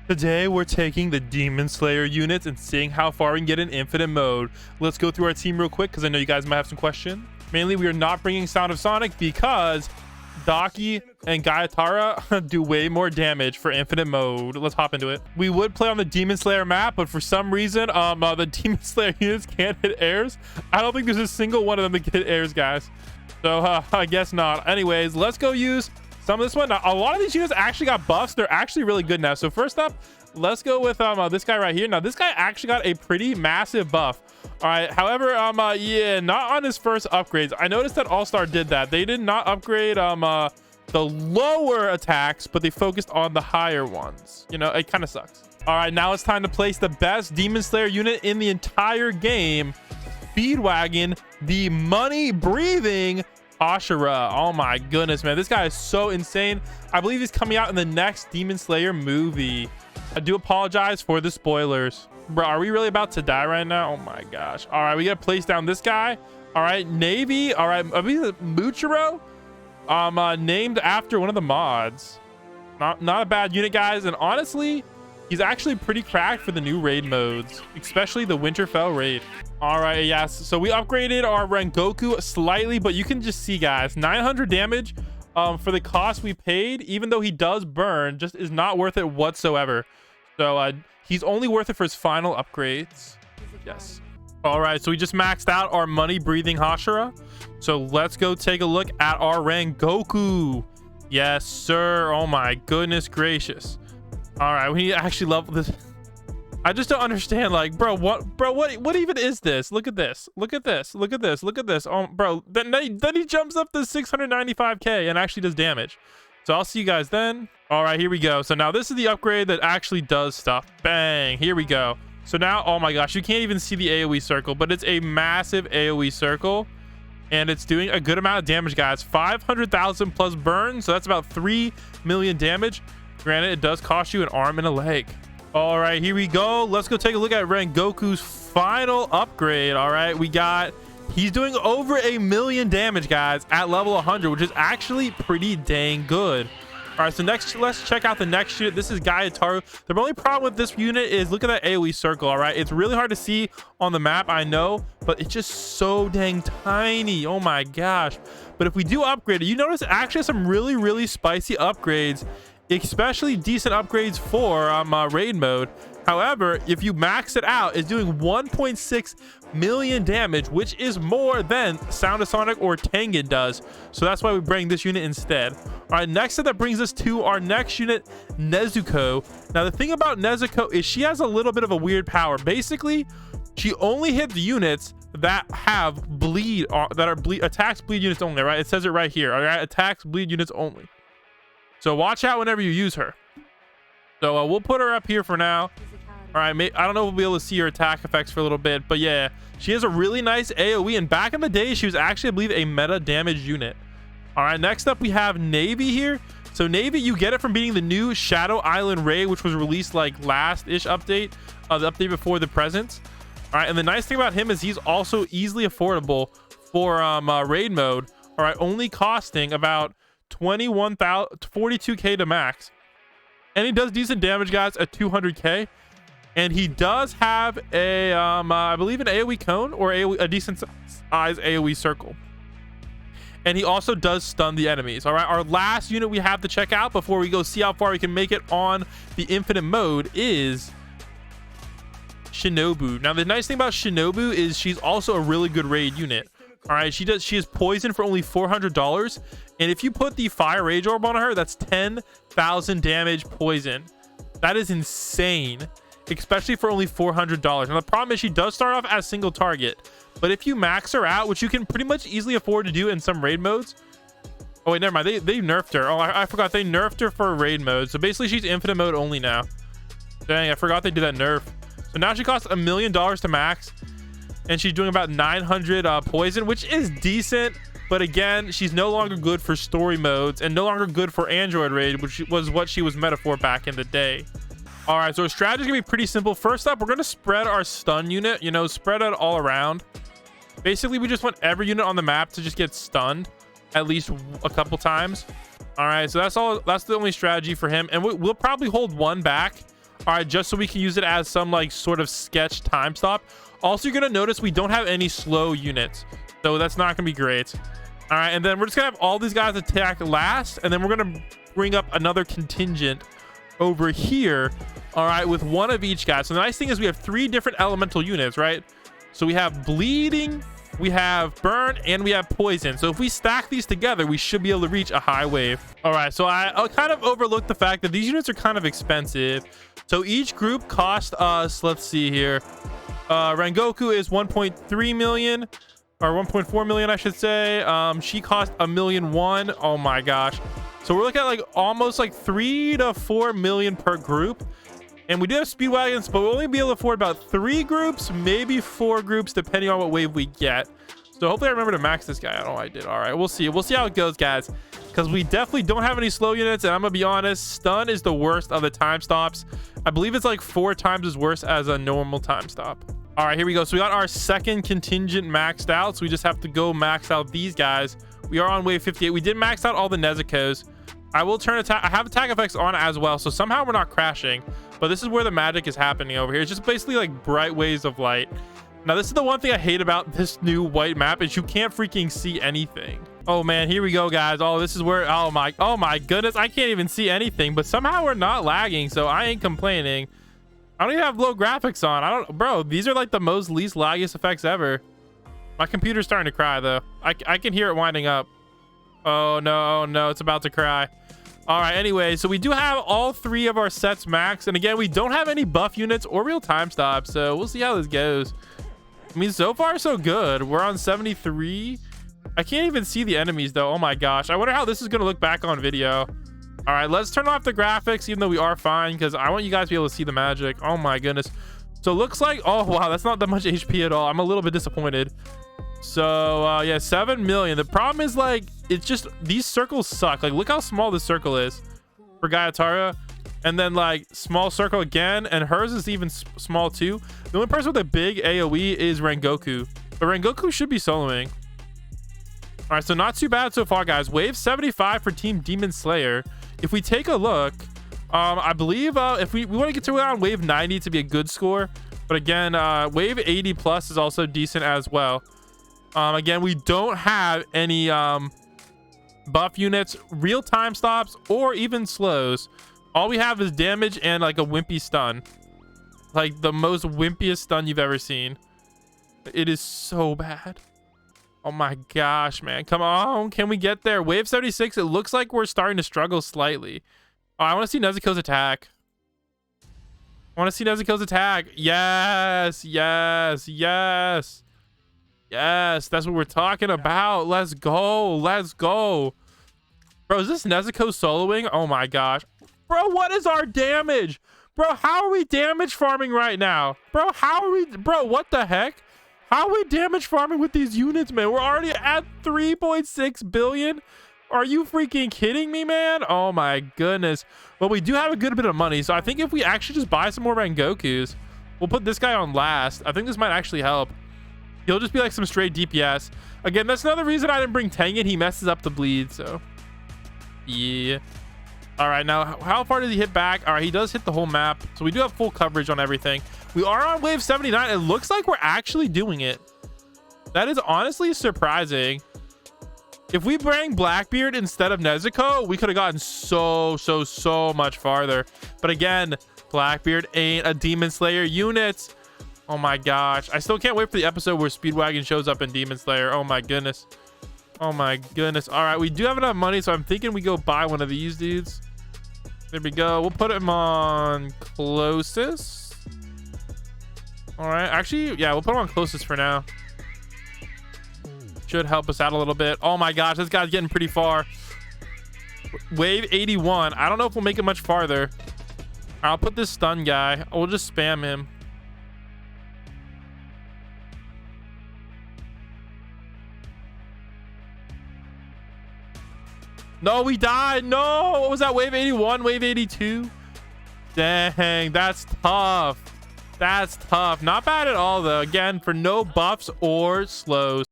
Today we're taking the Demon Slayer units and seeing how far we can get in infinite mode. Let's go through our team real quick because I know you guys might have some questions. Mainly we are not bringing Sound of Sonic because Daki and Gyutaro do way more damage for infinite mode. Let's hop into it. We would play on the Demon Slayer map, but for some reason the Demon Slayer units can't hit airs. I don't think there's a single one of them that can hit airs, guys, so I guess not. Anyways, let's go use some of this one. Now, a lot of these units actually got buffs. They're actually really good now. So first up, let's go with this guy right here. Now this guy actually got a pretty massive buff. All right, however, yeah, not on his first upgrades. I noticed that All-Star did that. They did not upgrade the lower attacks, but they focused on the higher ones. You know, it kind of sucks. All right, now it's time to place the best Demon Slayer unit in the entire game, Speedwagon, the money breathing Ashura. Oh my goodness, man, this guy is so insane. I believe he's coming out in the next Demon Slayer movie. I do apologize for the spoilers. Bro, are we really about to die right now? Oh my gosh. All right, we gotta place down this guy. All right, Navy. All right, Muchiro, named after one of the mods. Not a bad unit, guys, and honestly he's actually pretty cracked for the new raid modes, especially the Winterfell raid. All right, yes, so we upgraded our Rengoku slightly, but you can just see, guys, 900 damage for the cost we paid. Even though he does burn, just is not worth it whatsoever. So he's only worth it for his final upgrades. Yes. All right, so we just maxed out our money breathing Hashira, so let's go take a look at our Rengoku. Yes sir. Oh my goodness gracious. All right, we actually love this. I just don't understand, like, what even is this? Look at this, look at this, look at this, look at this. Oh bro, then he jumps up to 695k and actually does damage. So I'll see you guys then. All right, here we go. So now this is the upgrade that actually does stuff. Bang, here we go. So now, oh my gosh, you can't even see the AoE circle, but it's a massive AoE circle and it's doing a good amount of damage, guys. 500,000 plus burn, so that's about 3 million damage. Granted, it does cost you an arm and a leg. All right, here we go. Let's go take a look at Rengoku's final upgrade. All right, he's doing over 1 million damage, guys, at level 100, which is actually pretty dang good. All right, so next, let's check out the next unit. This is Gyutaro. The only problem with this unit is look at that AoE circle. All right, it's really hard to see on the map, I know, but it's just so dang tiny. Oh my gosh. But if we do upgrade it, you notice actually some really spicy upgrades, especially decent upgrades for raid mode. However, if you max it out, it's doing 1.6 million damage, which is more than Sound of Sonic or Tengen does. So that's why we bring this unit instead. All right, next up, that brings us to our next unit, Nezuko. Now the thing about Nezuko is she has a little bit of a weird power. Basically, she only hits units that have bleed, that are attacks bleed units only. Right, it says it right here. All right, attacks bleed units only. So watch out whenever you use her. So we'll put her up here for now. All right, I don't know if we'll be able to see her attack effects for a little bit, but yeah, she has a really nice AoE, and back in the day she was actually, I believe, a meta damage unit. All right, next up we have Navy here. So Navy, you get it from beating the new Shadow Island raid, which was released like last-ish update, the update before the present. All right, and the nice thing about him is he's also easily affordable for raid mode. All right, only costing about 42k to max, and he does decent damage, guys, at 200k. And he does have a I believe an AoE cone or a decent size AoE circle, and he also does stun the enemies. All right, our last unit we have to check out before we go see how far we can make it on the infinite mode is Shinobu. Now the nice thing about Shinobu is she's also a really good raid unit. All right, she is poison for only $400, and if you put the fire rage orb on her, that's 10,000 damage poison. That is insane, especially for only $400. Now the problem is she does start off as single target, but if you max her out, which you can pretty much easily afford to do in some raid modes. Oh wait, never mind, they nerfed her. Oh, I forgot they nerfed her for raid mode, so basically she's infinite mode only now. Dang, I forgot they did that nerf. So now she costs $1 million to max, and she's doing about 900 poison, which is decent, but again, she's no longer good for story modes and no longer good for Android raid, which was what she was meta for back in the day. All right, so our strategy is gonna be pretty simple. First up, we're gonna spread our stun unit, you know, spread it all around. Basically, we just want every unit on the map to just get stunned at least a couple times. All right, so that's the only strategy for him, and we'll probably hold one back All right, just so we can use it as some like sort of sketch time stop. Also, you're gonna notice we don't have any slow units, so that's not gonna be great. All right, and then we're just gonna have all these guys attack last, and then we're gonna bring up another contingent over here. All right, with one of each guy. So the nice thing is we have 3 different elemental units, right? So we have bleeding, we have burn, and we have poison. So if we stack these together, we should be able to reach a high wave. All right, so I kind of overlooked the fact that these units are kind of expensive. So each group cost us, let's see here, Rengoku is 1.3 million, or 1.4 million, I should say. She cost $1.1 million. Oh my gosh. So we're looking at like almost like 3 to 4 million per group. And we do have speedwagons, but we'll only be able to afford about 3 groups, maybe 4 groups, depending on what wave we get. So hopefully I remember to max this guy. I did. All right, we'll see. We'll see how it goes, guys, because we definitely don't have any slow units. And I'm gonna be honest, stun is the worst of the time stops. I believe it's like 4 times as worse as a normal time stop. All right, here we go. So we got our second contingent maxed out. So we just have to go max out these guys. We are on wave 58. We did max out all the Nezukos. I will turn attack. I have attack effects on as well, so somehow we're not crashing. But this is where the magic is happening over here. It's just basically like bright waves of light. Now, this is the one thing I hate about this new white map is you can't freaking see anything. Oh man, here we go, guys. Oh, this is where, oh my goodness, I can't even see anything, but somehow we're not lagging, so I ain't complaining. I don't even have low graphics on. Bro, these are like the most least laggiest effects ever. My computer's starting to cry though. I can hear it winding up. Oh no, it's about to cry. All right, anyway, so we do have all 3 of our sets max, and again, we don't have any buff units or real time stops, so we'll see how this goes. I mean, so far so good. We're on 73. I can't even see the enemies though. Oh my gosh, I wonder how this is gonna look back on video. All right, let's turn off the graphics, even though we are fine, because I want you guys to be able to see the magic. Oh my goodness. So it looks like, oh wow, that's not that much HP at all. I'm a little bit disappointed. So yeah, 7 million. The problem is like, it's just these circles suck. Like, look how small this circle is for Gyutaro, and then like small circle again, and hers is even small too. The only person with a big AoE is Rengoku, but Rengoku should be soloing. All right, so not too bad so far, guys. Wave 75 for Team Demon Slayer. If we take a look, I believe if we want to get to around wave 90 to be a good score, but again, wave 80 plus is also decent as well. Again, we don't have any buff units, real time stops, or even slows. All we have is damage and like a wimpy stun, like the most wimpiest stun you've ever seen. It is so bad. Oh my gosh, man, come on, can we get there? Wave 76, it looks like we're starting to struggle slightly. Oh, I want to see Nezuko's attack. Yes, that's what we're talking about. Let's go. Bro, is this Nezuko soloing? Oh my gosh. Bro, what is our damage? Bro, how are we damage farming right now? Bro, what the heck? How are we damage farming with these units, man? We're already at 3.6 billion. Are you freaking kidding me, man? Oh my goodness. Well, we do have a good bit of money, so I think if we actually just buy some more Rengokus, we'll put this guy on last. I think this might actually help. He'll just be like some straight DPS. Again, that's another reason I didn't bring Tang in. He messes up the bleed, so yeah. All right, now how far does he hit back? All right, he does hit the whole map, so we do have full coverage on everything. We are on wave 79. It looks like we're actually doing it. That is honestly surprising. If we bring Blackbeard instead of Nezuko, we could have gotten so much farther. But again, Blackbeard ain't a Demon Slayer unit. Oh my gosh, I still can't wait for the episode where Speedwagon shows up in Demon Slayer. Oh my goodness. All right, we do have enough money, so I'm thinking we go buy one of these dudes. There we go. We'll put him on closest. All right, actually, yeah, we'll put him on closest for now. Should help us out a little bit. Oh my gosh, this guy's getting pretty far. Wave 81. I don't know if we'll make it much farther. I'll put this stun guy. We'll just spam him. No, we died. No, what was that? Wave 81, wave 82. Dang, that's tough. Not bad at all though. Again, for no buffs or slows.